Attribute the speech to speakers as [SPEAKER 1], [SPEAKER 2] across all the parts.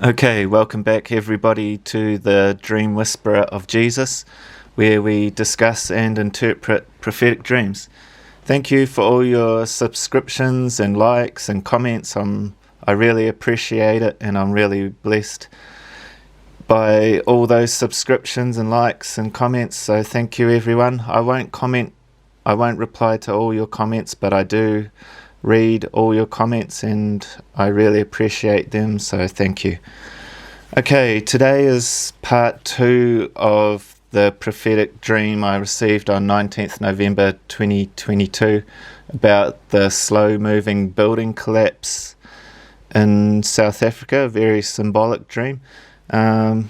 [SPEAKER 1] Okay, welcome back everybody to the Dream Whisperer of Jesus, where we discuss and interpret prophetic dreams. Thank you for all your subscriptions and likes and comments. I really appreciate it, and I'm really blessed by all those subscriptions and likes and comments. So thank you, everyone. I won't reply to all your comments, but I do read all your comments and I really appreciate them, so thank you. Okay, today is part 2 of the prophetic dream I received on 19th November 2022 about the slow-moving building collapse in South Africa, a very symbolic dream. I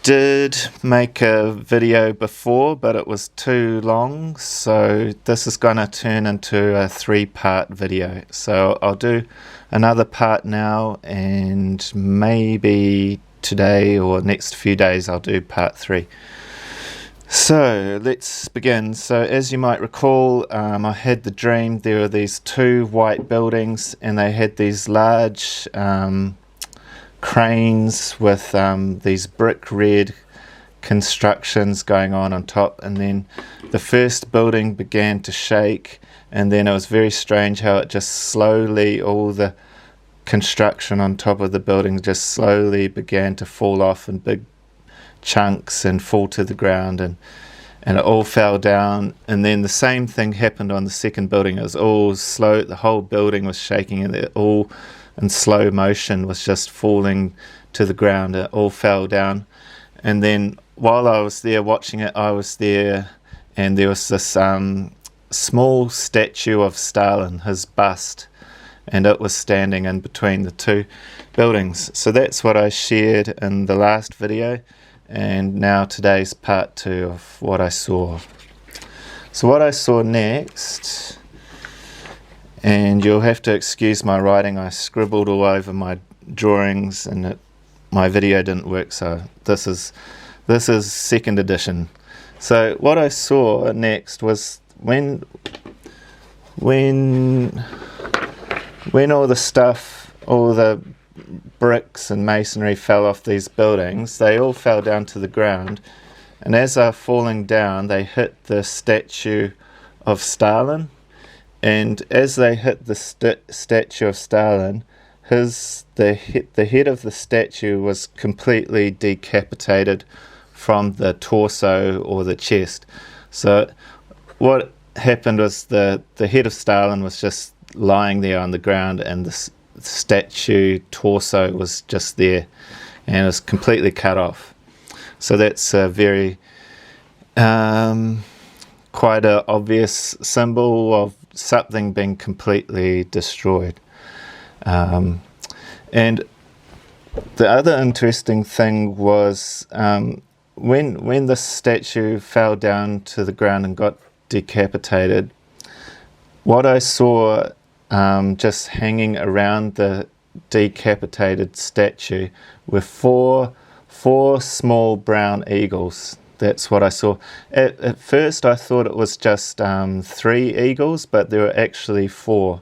[SPEAKER 1] did make a video before, but it was too long, so this is going to turn into a 3-part video. So I'll do another part now, and maybe today or next few days I'll do part 3. So let's begin. So as you might recall, I had the dream. There were these 2 white buildings, and they had these large cranes with these brick red constructions going on top, and then the first building began to shake, and then it was very strange how it just slowly, all the construction on top of the building just slowly began to fall off in big chunks and fall to the ground, and it all fell down. And then the same thing happened on the second building. It was all slow, the whole building was shaking, and it all in slow motion was just falling to the ground. It all fell down. And then while I was there watching it, I was there, and there was this small statue of Stalin, his bust, and it was standing in between the 2 buildings. So that's what I shared in the last video, and now today's part 2 of what I saw. So what I saw next, and you'll have to excuse my writing, I scribbled all over my drawings and my video didn't work, so this is second edition. So what I saw next was when all the stuff, all the bricks and masonry fell off these buildings, they all fell down to the ground, and as they're falling down they hit the statue of Stalin. And as they hit the statue of Stalin, the head of the statue was completely decapitated from the torso or the chest. So what happened was the head of Stalin was just lying there on the ground, and the statue torso was just there, and it was completely cut off. So that's a very quite an obvious symbol of something being completely destroyed. And the other interesting thing was when the statue fell down to the ground and got decapitated, what I saw just hanging around the decapitated statue were four small brown eagles. That's what I saw. At first I thought it was just 3 eagles, but there were actually 4.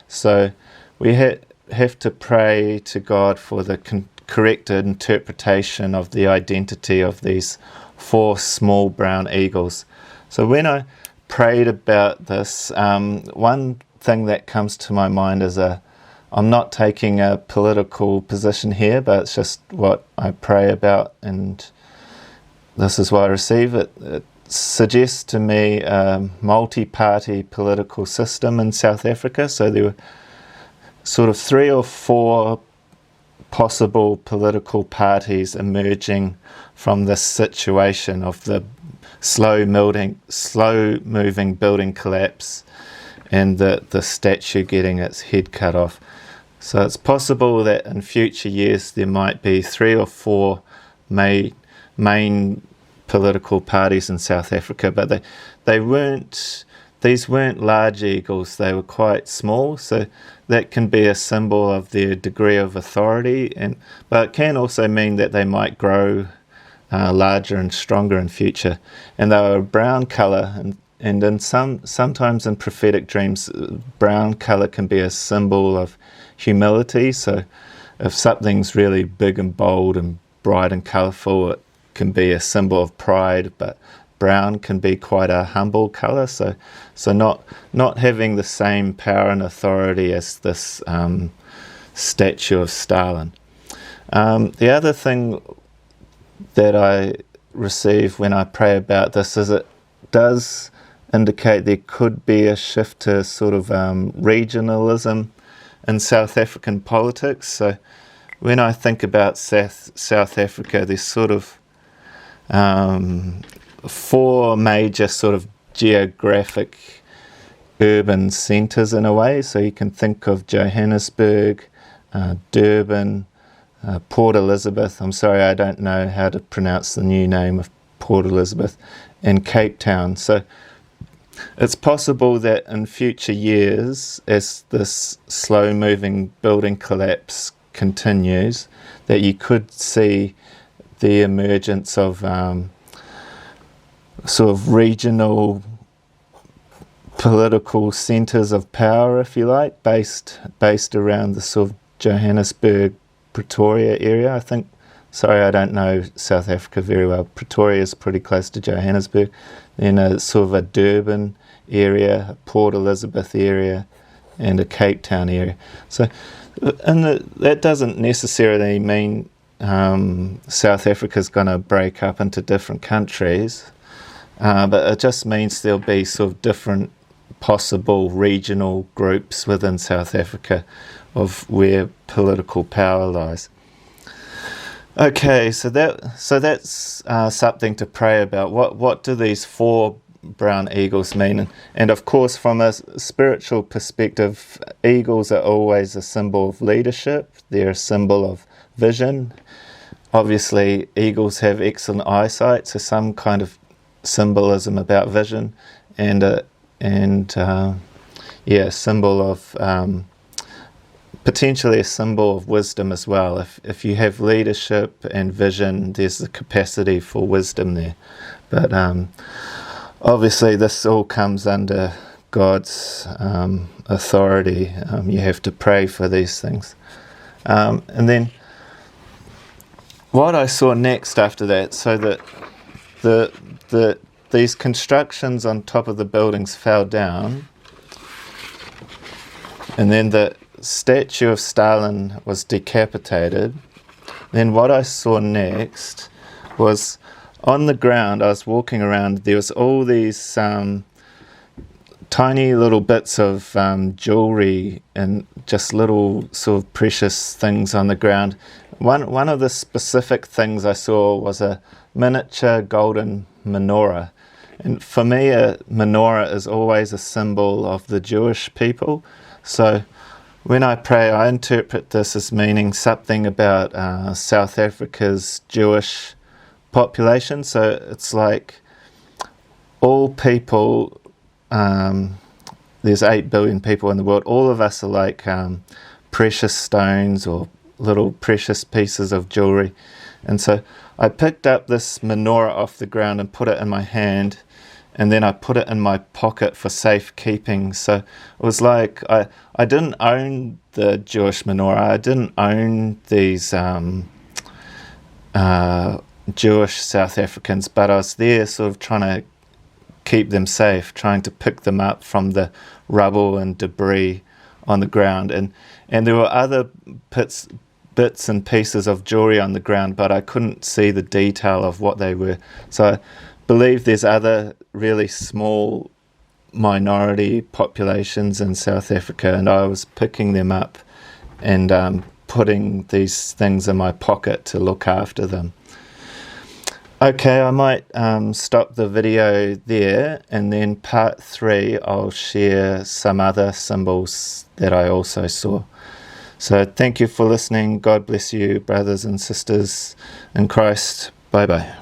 [SPEAKER 1] So we have to pray to God for the correct interpretation of the identity of these 4 small brown eagles. So when I prayed about this, one thing that comes to my mind is I'm not taking a political position here, but it's just what I pray about, and this is what I receive. It suggests to me a multi-party political system in South Africa. So there were sort of 3 or 4 possible political parties emerging from this situation of the slow-moving building collapse and the statue getting its head cut off. So it's possible that in future years there might be 3 or 4 main political parties in South Africa, but these weren't large eagles, they were quite small, so that can be a symbol of their degree of authority, but it can also mean that they might grow larger and stronger in future. And they were brown colour, and in sometimes in prophetic dreams brown colour can be a symbol of humility, so if something's really big and bold and bright and colourful, it can be a symbol of pride, but brown can be quite a humble colour, so not having the same power and authority as this statue of Stalin. The other thing that I receive when I pray about this is it does indicate there could be a shift to sort of regionalism in South African politics. So when I think about South Africa, there's sort of 4 major sort of geographic urban centres in a way. So you can think of Johannesburg, Durban, Port Elizabeth. I'm sorry, I don't know how to pronounce the new name of Port Elizabeth, and Cape Town. So it's possible that in future years, as this slow-moving building collapse continues, that you could see the emergence of sort of regional political centres of power, if you like, based around the sort of Johannesburg, Pretoria area, I think. Sorry, I don't know South Africa very well. Pretoria is pretty close to Johannesburg. Then sort of a Durban area, a Port Elizabeth area, and a Cape Town area. So, that doesn't necessarily mean South Africa's going to break up into different countries, but it just means there'll be sort of different possible regional groups within South Africa of where political power lies. Okay, so that's something to pray about. What do these 4 brown eagles mean? And of course, from a spiritual perspective, eagles are always a symbol of leadership. They're a symbol of vision. Obviously, eagles have excellent eyesight, so some kind of symbolism about vision, and symbol of potentially a symbol of wisdom as well. If you have leadership and vision, there's the capacity for wisdom there. But obviously this all comes under God's authority. You have to pray for these things. And then what I saw next after that, so that these constructions on top of the buildings fell down, and then the statue of Stalin was decapitated. Then what I saw next was on the ground, I was walking around, there was all these tiny little bits of jewelry and just little sort of precious things on the ground. One of the specific things I saw was a miniature golden menorah. And for me, a menorah is always a symbol of the Jewish people. So when I pray, I interpret this as meaning something about South Africa's Jewish population. So it's like all people, there's 8 billion people in the world, all of us are like precious stones or little precious pieces of jewelry. And so I picked up this menorah off the ground and put it in my hand, and then I put it in my pocket for safekeeping. So it was like I didn't own the Jewish menorah. I didn't own these Jewish South Africans, but I was there sort of trying to keep them safe, trying to pick them up from the rubble and debris on the ground. And there were other bits and pieces of jewelry on the ground, but I couldn't see the detail of what they were. So I believe there's other really small minority populations in South Africa, and I was picking them up and putting these things in my pocket to look after them. Okay, I might stop the video there, and then part 3 I'll share some other symbols that I also saw. So thank you for listening. God bless you, brothers and sisters in Christ. Bye-bye.